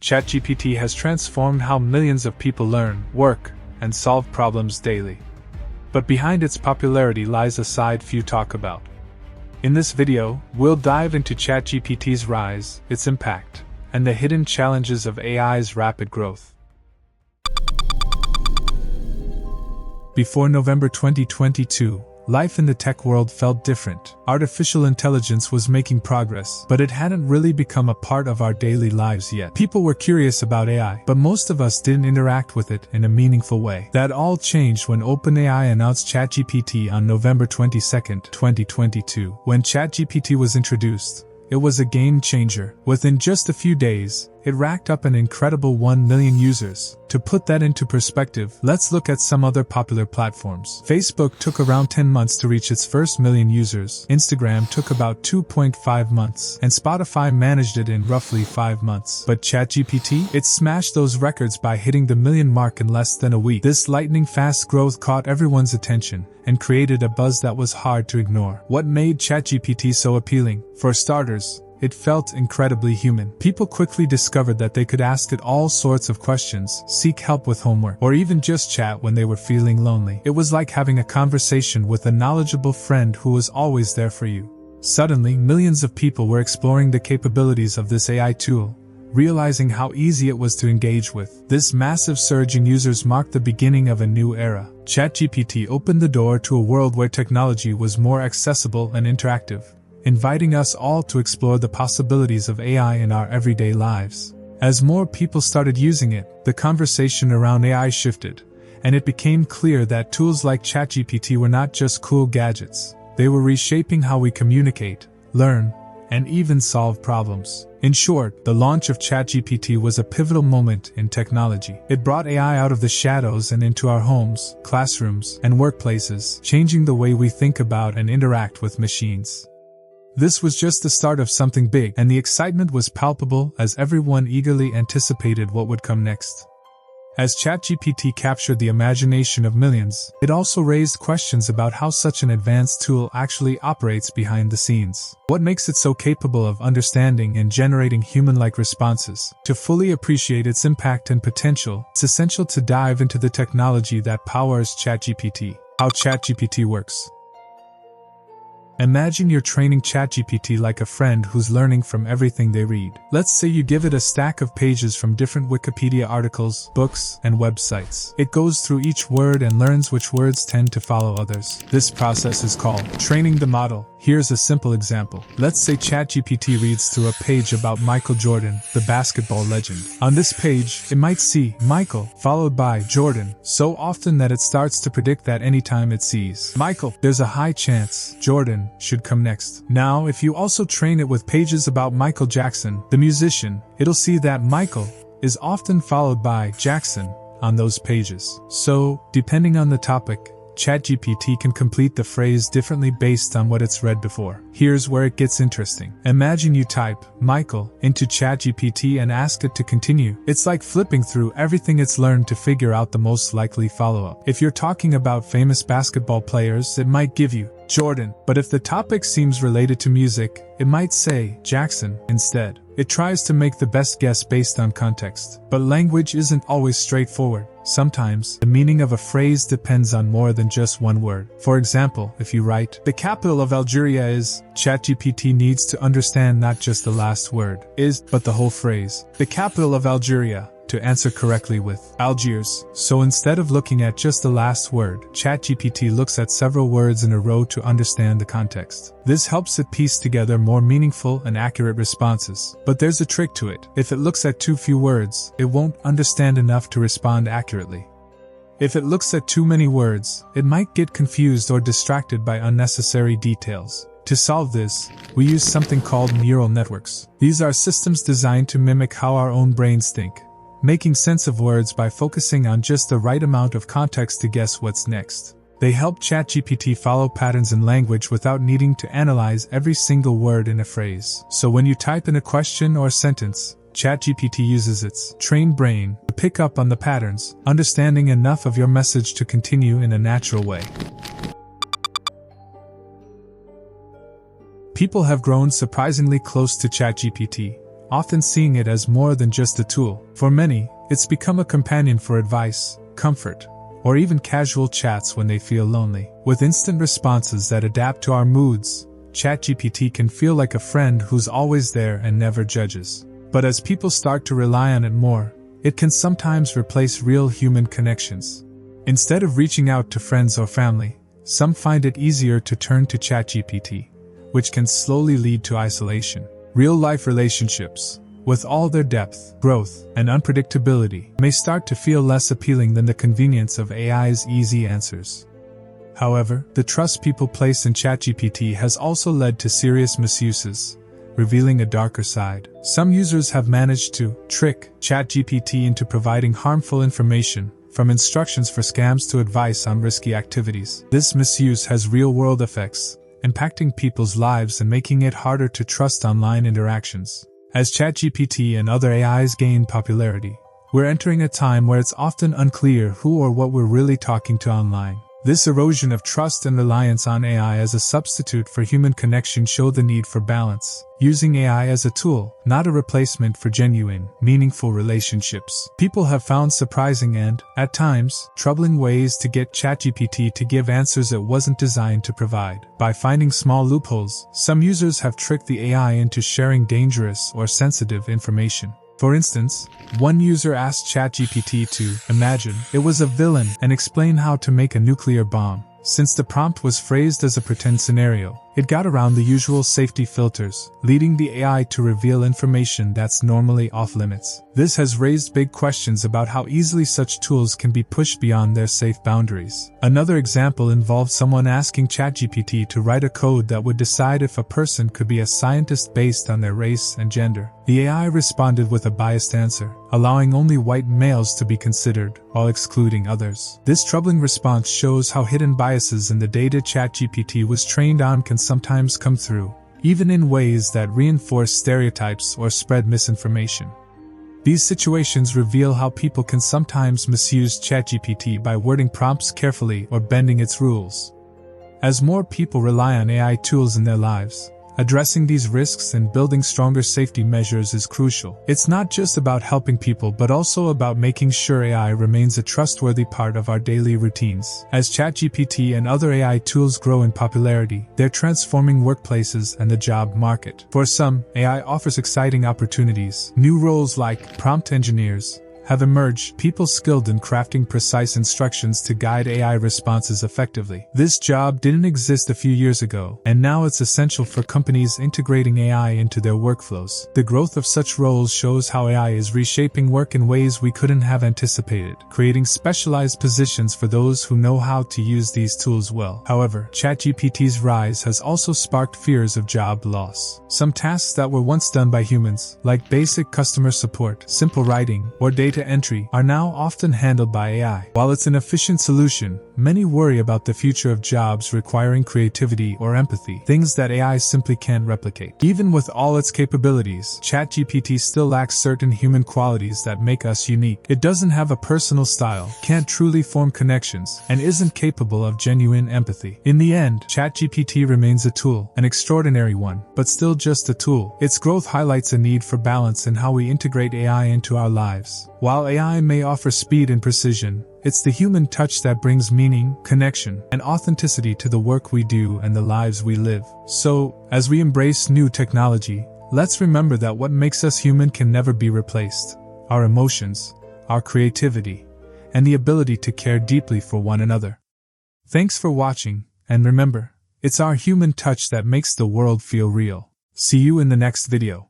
ChatGPT has transformed how millions of people learn, work, and solve problems daily. But behind its popularity lies a side few talk about. In this video, we'll dive into ChatGPT's rise, its impact, and the hidden challenges of AI's rapid growth. Before November 2022, life in the tech world felt different. Artificial intelligence was making progress, but it hadn't really become a part of our daily lives yet. People were curious about AI, but most of us didn't interact with it in a meaningful way. That all changed when OpenAI announced ChatGPT on November 22, 2022. When ChatGPT was introduced, it was a game changer. Within just a few days, it racked up an incredible 1 million users. To put that into perspective, let's look at some other popular platforms. Facebook took around 10 months to reach its first million users. Instagram took about 2.5 months, and Spotify managed it in roughly 5 months. But ChatGPT? It smashed those records by hitting the million mark in less than a week. This lightning-fast growth caught everyone's attention and created a buzz that was hard to ignore. What made ChatGPT so appealing? For starters, it felt incredibly human. People quickly discovered that they could ask it all sorts of questions, seek help with homework, or even just chat when they were feeling lonely. It was like having a conversation with a knowledgeable friend who was always there for you. Suddenly, millions of people were exploring the capabilities of this AI tool, realizing how easy it was to engage with. This massive surge in users marked the beginning of a new era. ChatGPT opened the door to a world where technology was more accessible and interactive, inviting us all to explore the possibilities of AI in our everyday lives. As more people started using it, the conversation around AI shifted, and it became clear that tools like ChatGPT were not just cool gadgets. They were reshaping how we communicate, learn, and even solve problems. In short, the launch of ChatGPT was a pivotal moment in technology. It brought AI out of the shadows and into our homes, classrooms, and workplaces, changing the way we think about and interact with machines. This was just the start of something big, and the excitement was palpable as everyone eagerly anticipated what would come next. As ChatGPT captured the imagination of millions, it also raised questions about how such an advanced tool actually operates behind the scenes. What makes it so capable of understanding and generating human-like responses? To fully appreciate its impact and potential, it's essential to dive into the technology that powers ChatGPT. How ChatGPT works. Imagine you're training ChatGPT like a friend who's learning from everything they read. Let's say you give it a stack of pages from different Wikipedia articles, books, and websites. It goes through each word and learns which words tend to follow others. This process is called training the model. Here's a simple example. Let's say ChatGPT reads through a page about Michael Jordan, the basketball legend. On this page, it might see Michael, followed by Jordan, so often that it starts to predict that anytime it sees Michael, there's a high chance Jordan should come next. Now, if you also train it with pages about Michael Jackson, the musician, it'll see that Michael is often followed by Jackson on those pages. So, depending on the topic, ChatGPT can complete the phrase differently based on what it's read before. Here's where it gets interesting. Imagine you type Michael into ChatGPT and ask it to continue. It's like flipping through everything it's learned to figure out the most likely follow-up. If you're talking about famous basketball players, it might give you Jordan, but if the topic seems related to music, it might say Jackson instead. It tries to make the best guess based on context. But language isn't always straightforward. Sometimes, the meaning of a phrase depends on more than just one word. For example, if you write, "The capital of Algeria is," ChatGPT needs to understand not just the last word, is, but the whole phrase. "The capital of Algeria," to answer correctly with Algiers. So instead of looking at just the last word, ChatGPT looks at several words in a row to understand the context. This helps it piece together more meaningful and accurate responses. But there's a trick to it. If it looks at too few words, it won't understand enough to respond accurately. If it looks at too many words, it might get confused or distracted by unnecessary details. To solve this, we use something called neural networks. These are systems designed to mimic how our own brains think, making sense of words by focusing on just the right amount of context to guess what's next. They help ChatGPT follow patterns in language without needing to analyze every single word in a phrase. So when you type in a question or sentence, ChatGPT uses its trained brain to pick up on the patterns, understanding enough of your message to continue in a natural way. People have grown surprisingly close to ChatGPT, often seeing it as more than just a tool. For many, it's become a companion for advice, comfort, or even casual chats when they feel lonely. With instant responses that adapt to our moods, ChatGPT can feel like a friend who's always there and never judges. But as people start to rely on it more, it can sometimes replace real human connections. Instead of reaching out to friends or family, some find it easier to turn to ChatGPT, which can slowly lead to isolation. Real-life relationships, with all their depth, growth, and unpredictability, may start to feel less appealing than the convenience of AI's easy answers. However, the trust people place in ChatGPT has also led to serious misuses, revealing a darker side. Some users have managed to trick ChatGPT into providing harmful information, from instructions for scams to advice on risky activities. This misuse has real-world effects, impacting people's lives and making it harder to trust online interactions. As ChatGPT and other AIs gain popularity, we're entering a time where it's often unclear who or what we're really talking to online. This erosion of trust and reliance on AI as a substitute for human connection show the need for balance, using AI as a tool, not a replacement for genuine, meaningful relationships. People have found surprising and, at times, troubling ways to get ChatGPT to give answers it wasn't designed to provide. By finding small loopholes, some users have tricked the AI into sharing dangerous or sensitive information. For instance, one user asked ChatGPT to imagine it was a villain and explain how to make a nuclear bomb. Since the prompt was phrased as a pretend scenario, it got around the usual safety filters, leading the AI to reveal information that's normally off-limits. This has raised big questions about how easily such tools can be pushed beyond their safe boundaries. Another example involved someone asking ChatGPT to write a code that would decide if a person could be a scientist based on their race and gender. The AI responded with a biased answer, allowing only white males to be considered, while excluding others. This troubling response shows how hidden biases in the data ChatGPT was trained on can sometimes come through, even in ways that reinforce stereotypes or spread misinformation. These situations reveal how people can sometimes misuse ChatGPT by wording prompts carefully or bending its rules. As more people rely on AI tools in their lives, addressing these risks and building stronger safety measures is crucial. It's not just about helping people but also about making sure AI remains a trustworthy part of our daily routines. As ChatGPT and other AI tools grow in popularity, they're transforming workplaces and the job market. For some, AI offers exciting opportunities. New roles like prompt engineers have emerged, people skilled in crafting precise instructions to guide AI responses effectively. This job didn't exist a few years ago, and now it's essential for companies integrating AI into their workflows. The growth of such roles shows how AI is reshaping work in ways we couldn't have anticipated, creating specialized positions for those who know how to use these tools well. However, ChatGPT's rise has also sparked fears of job loss. Some tasks that were once done by humans, like basic customer support, simple writing, or data entry, are now often handled by AI. While it's an efficient solution, many worry about the future of jobs requiring creativity or empathy, things that AI simply can't replicate. Even with all its capabilities, ChatGPT still lacks certain human qualities that make us unique. It doesn't have a personal style, can't truly form connections, and isn't capable of genuine empathy. In the end, ChatGPT remains a tool, an extraordinary one, but still just a tool. Its growth highlights a need for balance in how we integrate AI into our lives. While AI may offer speed and precision, it's the human touch that brings meaning, connection, and authenticity to the work we do and the lives we live. So, as we embrace new technology, let's remember that what makes us human can never be replaced: our emotions, our creativity, and the ability to care deeply for one another. Thanks for watching, and remember, it's our human touch that makes the world feel real. See you in the next video.